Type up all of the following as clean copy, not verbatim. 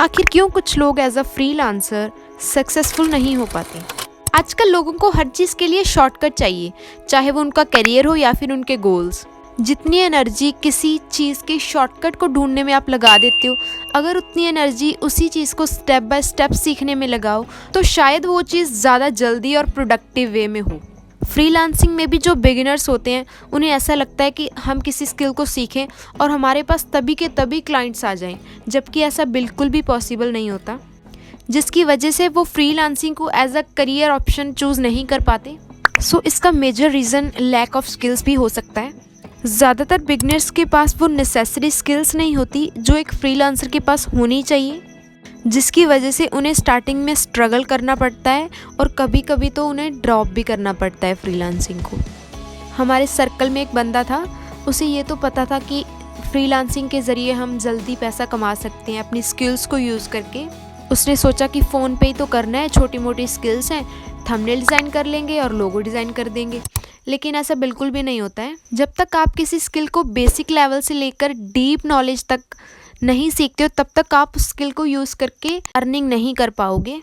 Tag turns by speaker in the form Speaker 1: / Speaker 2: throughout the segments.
Speaker 1: आखिर क्यों कुछ लोग एज अ फ्रीलांसर सक्सेसफुल नहीं हो पाते? आजकल लोगों को हर चीज़ के लिए शॉर्टकट चाहिए, चाहे वो उनका करियर हो या फिर उनके गोल्स। जितनी एनर्जी किसी चीज़ के शॉर्टकट को ढूंढने में आप लगा देते हो, अगर उतनी एनर्जी उसी चीज़ को स्टेप बाय स्टेप सीखने में लगाओ तो शायद वो चीज़ ज़्यादा जल्दी और प्रोडक्टिव वे में हो। फ्रीलांसिंग में भी जो बिगिनर्स होते हैं उन्हें ऐसा लगता है कि हम किसी स्किल को सीखें और हमारे पास तभी के तभी क्लाइंट्स आ जाएं, जबकि ऐसा बिल्कुल भी पॉसिबल नहीं होता, जिसकी वजह से वो फ्रीलांसिंग को as a career option choose नहीं कर पाते। सो इसका major reason lack of skills भी हो सकता है। ज़्यादातर बिगिनर्स के पास वो नेसेसरी स्किल्स नहीं होती जो एक फ्रीलांसर के पास होनी चाहिए, जिसकी वजह से उन्हें स्टार्टिंग में स्ट्रगल करना पड़ता है और कभी कभी तो उन्हें ड्रॉप भी करना पड़ता है फ्रीलांसिंग को। हमारे सर्कल में एक बंदा था, उसे ये तो पता था कि फ्रीलांसिंग के ज़रिए हम जल्दी पैसा कमा सकते हैं अपनी स्किल्स को यूज़ करके। उसने सोचा कि फ़ोन पे ही तो करना है, छोटी मोटी स्किल्स हैं, थंबनेल डिज़ाइन कर लेंगे और लोगो डिज़ाइन कर देंगे। लेकिन ऐसा बिल्कुल भी नहीं होता है। जब तक आप किसी स्किल को बेसिक लेवल से लेकर डीप नॉलेज तक नहीं सीखते हो, तब तक आप उस स्किल को यूज़ करके अर्निंग नहीं कर पाओगे।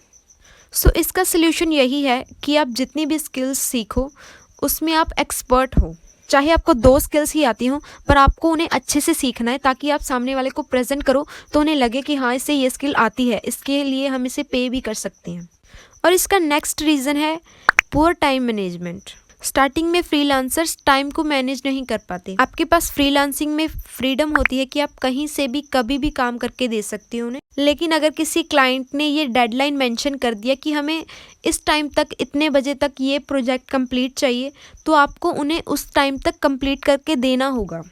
Speaker 1: सो इसका सल्यूशन यही है कि आप जितनी भी स्किल्स सीखो उसमें आप एक्सपर्ट हो। चाहे आपको 2 स्किल्स ही आती हों, पर आपको उन्हें अच्छे से सीखना है ताकि आप सामने वाले को प्रेजेंट करो तो उन्हें लगे कि हाँ, इससे ये स्किल आती है, इसके लिए हम इसे पे भी कर सकते हैं। और इसका नेक्स्ट रीज़न है पुअर टाइम मैनेजमेंट। स्टार्टिंग में फ्रीलांसर्स टाइम को मैनेज नहीं कर पाते। आपके पास फ्रीलांसिंग में फ्रीडम होती है कि आप कहीं से भी कभी भी काम करके दे सकते हो उन्हें, लेकिन अगर किसी क्लाइंट ने ये डेडलाइन मेंशन कर दिया कि हमें इस टाइम तक, इतने बजे तक ये प्रोजेक्ट कंप्लीट चाहिए, तो आपको उन्हें उस टाइम तक कंप्लीट करके देना होगा।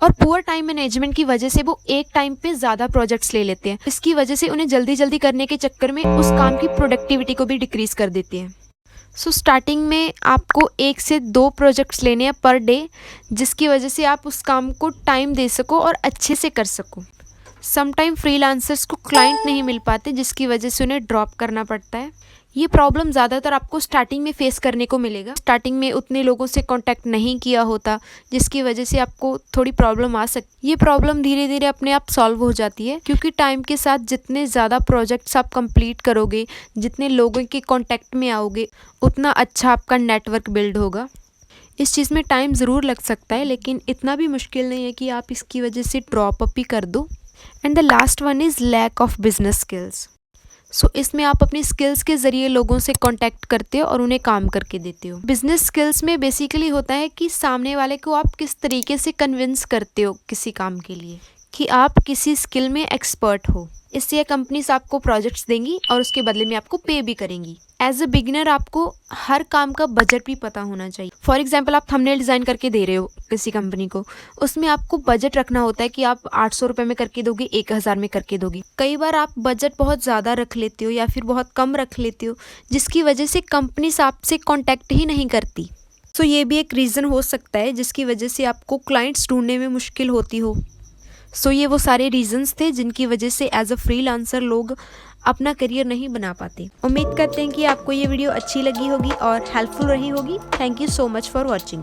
Speaker 1: और पुअर टाइम मैनेजमेंट की वजह से वो एक टाइम पे ज़्यादा प्रोजेक्ट्स ले लेते हैं। इसकी वजह से उन्हें जल्दी जल्दी करने के चक्कर में उस काम की प्रोडक्टिविटी को भी डिक्रीज़ कर देते हैं। सो स्टार्टिंग में आपको 1 से 2 प्रोजेक्ट्स लेने हैं पर डे, जिसकी वजह से आप उस काम को टाइम दे सको और अच्छे से कर सको। समटाइम फ्रीलांसर्स को क्लाइंट नहीं मिल पाते, जिसकी वजह से उन्हें ड्रॉप करना पड़ता है। ये प्रॉब्लम ज़्यादातर आपको स्टार्टिंग में फेस करने को मिलेगा। स्टार्टिंग में उतने लोगों से कांटेक्ट नहीं किया होता, जिसकी वजह से आपको थोड़ी प्रॉब्लम आ सकती है। ये प्रॉब्लम धीरे धीरे अपने आप सॉल्व हो जाती है, क्योंकि टाइम के साथ जितने ज़्यादा प्रोजेक्ट्स आप कंप्लीट करोगे, जितने लोगों के कांटेक्ट में आओगे, उतना अच्छा आपका नेटवर्क बिल्ड होगा। इस चीज़ में टाइम ज़रूर लग सकता है, लेकिन इतना भी मुश्किल नहीं है कि आप इसकी वजह से ड्रॉप अप ही कर दो। And the last one is lack of business skills. So इसमें आप अपनी स्किल्स के ज़रिए लोगों से कांटेक्ट करते हो और उन्हें काम करके देते हो। बिजनेस स्किल्स में बेसिकली होता है कि सामने वाले को आप किस तरीके से कन्विंस करते हो किसी काम के लिए कि आप किसी स्किल में एक्सपर्ट हो। इससे कंपनीज आपको प्रोजेक्ट्स देंगी और उसके बदले में आपको पे भी करेंगी। एज अ बिगिनर आपको हर काम का बजट भी पता होना चाहिए। फॉर एग्जाम्पल, आप थंबनेल डिज़ाइन करके दे रहे हो किसी कंपनी को, उसमें आपको बजट रखना होता है कि आप 800 रुपये में करके दोगे, 1000 में करके दोगे। कई बार आप बजट बहुत ज़्यादा रख लेते हो या फिर बहुत कम रख लेते हो, जिसकी वजह से कंपनीज आपसे कॉन्टैक्ट ही नहीं करती। सो ये भी एक रीज़न हो सकता है जिसकी वजह से आपको क्लाइंट्स ढूंढने में मुश्किल होती हो। सो ये वो सारे रीजंस थे जिनकी वजह से एज अ फ्रीलांसर लोग अपना करियर नहीं बना पाते। उम्मीद करते हैं कि आपको ये वीडियो अच्छी लगी होगी और हेल्पफुल रही होगी। Thank you so much for watching.